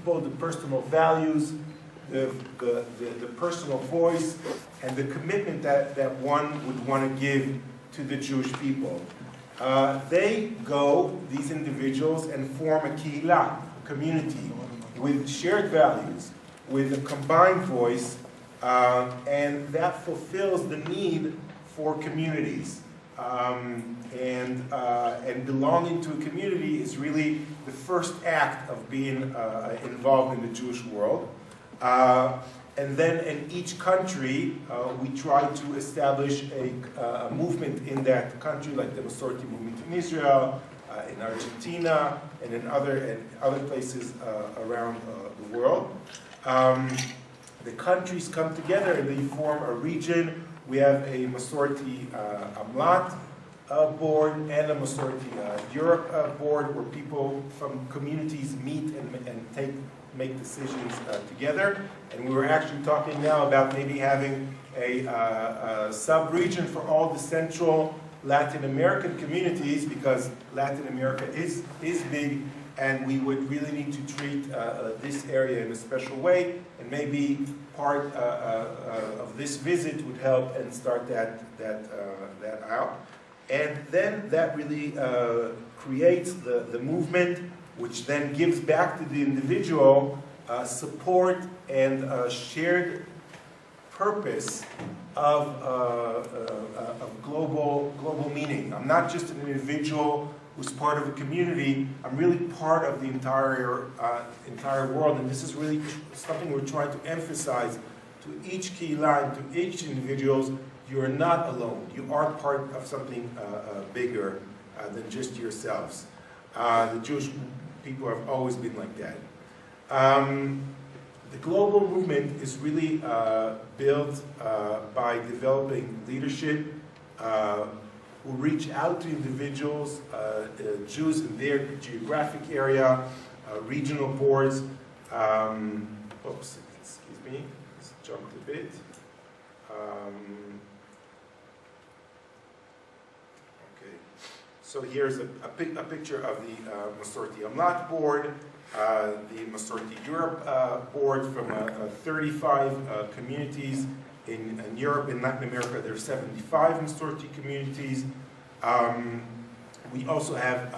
people, the personal values, the personal voice, and the commitment that one would want to give to the Jewish people. These individuals, and form a kehillah, a community, with shared values, with a combined voice, and that fulfills the need for communities. And belonging to a community is really the first act of being involved in the Jewish world. And then in each country, we try to establish a movement in that country, like the masorti movement in Israel, in Argentina, and in other places around the world. The countries come together and they form a region. We have a masorti amlat board and a masorti Europe board, where people from communities meet and make decisions together. And we were actually talking now about maybe having a sub-region for all the central Latin American communities, because Latin America is big, and we would really need to treat this area in a special way, and maybe part of this visit would help and start that out. And then that really creates the movement, which then gives back to the individual support and shared purpose of global meaning. I'm not just an individual who's part of a community. I'm really part of the entire world, and this is really something we're trying to emphasize to each kehillah and to each individual. You are not alone. You are part of something bigger than just yourselves. The Jewish people have always been like that. The global movement is really built by developing leadership who reach out to individuals, Jews in their geographic area, regional boards. Oops, excuse me, let's jump a bit. Okay, so here's a picture of the Masorti Amlat board, the Masorti Europe board from 35 communities. In Europe, in Latin America, there are 75 Masorti communities. We also have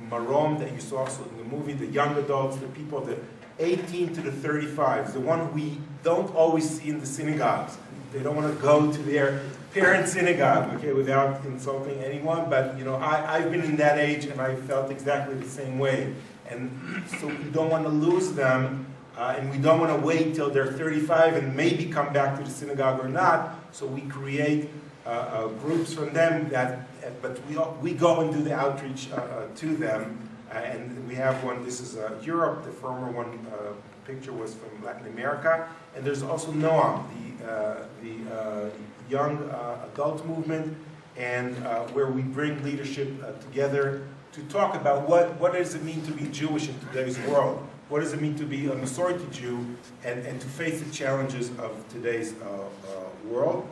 Marom, that you saw also in the movie, the young adults, the people, the 18 to the 35s, the one we don't always see in the synagogues. They don't want to go to their parents' synagogue, okay, without insulting anyone, but you know, I've been in that age and I felt exactly the same way. And so we don't want to lose them, and we don't want to wait till they're 35 and maybe come back to the synagogue or not, so we create groups from them, but we go and do the outreach to them, and we have one. This is Europe. The former one picture was from Latin America, and there's also Noam, the young adult movement, and where we bring leadership together to talk about what does it mean to be Jewish in today's world. What does it mean to be a masorti Jew, and to face the challenges of today's world.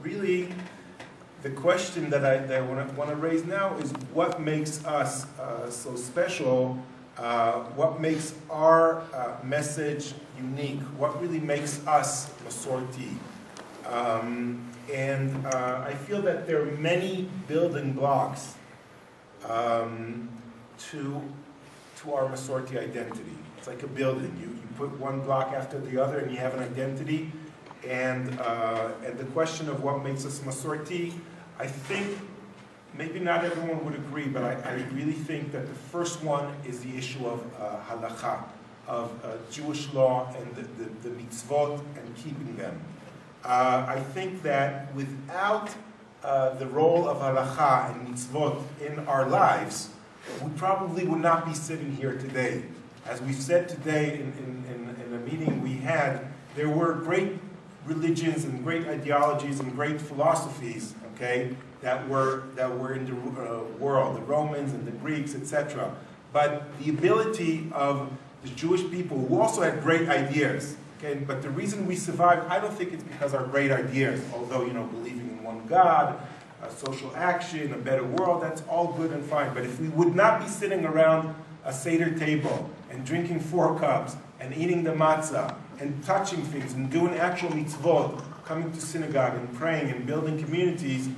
Really, the question that I want to raise now is, what makes us so special? What makes our message unique? What really makes us masorti? I feel that there are many building blocks to our masorti identity. It's like a building. You put one block after the other and you have an identity. And the question of what makes us masorti, I think maybe not everyone would agree, but I really think that the first one is the issue of halakha, of Jewish law and the mitzvot and keeping them. I think that without the role of halakha and mitzvot in our lives, we probably would not be sitting here today. As we said today in a meeting we had, there were great religions and great ideologies and great philosophies, okay, that were in the world, the Romans and the Greeks, etc. But the ability of the Jewish people, who also had great ideas, okay, but the reason we survived, I don't think it's because our great ideas, although, you know, believing in one God, social action, a better world, that's all good and fine. But if we would not be sitting around a Seder table and drinking 4 cups and eating the matzah and touching things and doing actual mitzvot, coming to synagogue and praying and building communities,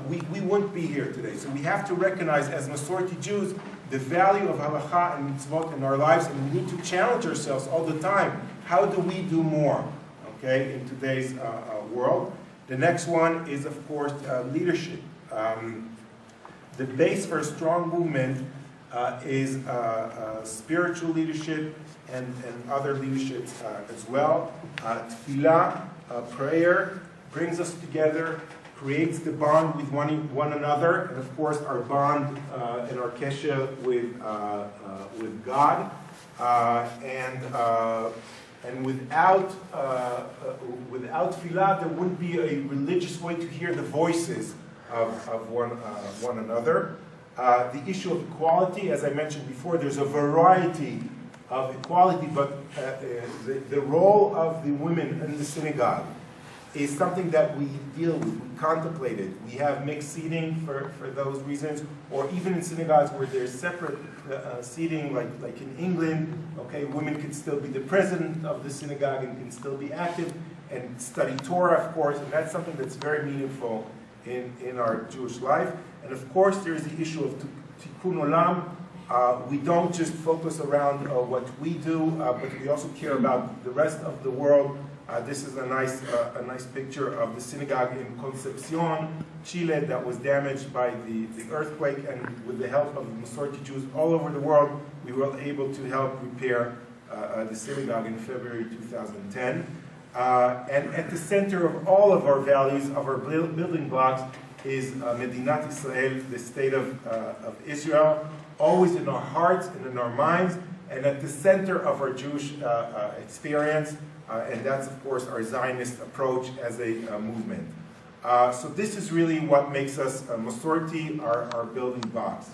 we wouldn't be here today. So we have to recognize as masorti Jews the value of halakha and mitzvot in our lives, and we need to challenge ourselves all the time. How do we do more, okay, in today's world? The next one is, of course, leadership. The base for a strong movement is spiritual leadership and other leaderships as well. Tefillah, prayer, brings us together, creates the bond with one another, and of course our bond and our kesher with God. And without tefillah, there wouldn't be a religious way to hear the voices of one another. The issue of equality, as I mentioned before, there's a variety of equality, but the role of the women in the synagogue is something that we deal with, we contemplate it. We have mixed seating for those reasons, or even in synagogues where there's separate seating, like in England, okay, women can still be the president of the synagogue and can still be active and study Torah, of course, and that's something that's very meaningful in our Jewish life. And of course, there's the issue of tikkun olam. We don't just focus around what we do, but we also care about the rest of the world. This is a nice picture of the synagogue in Concepcion, Chile, that was damaged by the earthquake, and with the help of masorti Jews all over the world, we were able to help repair the synagogue in February 2010. And at the center of all of our values, of our building blocks, is Medinat Israel, the state of Israel, always in our hearts and in our minds, and at the center of our Jewish experience. And that's, of course, our Zionist approach as a movement. So this is really what makes us masorti, our building blocks.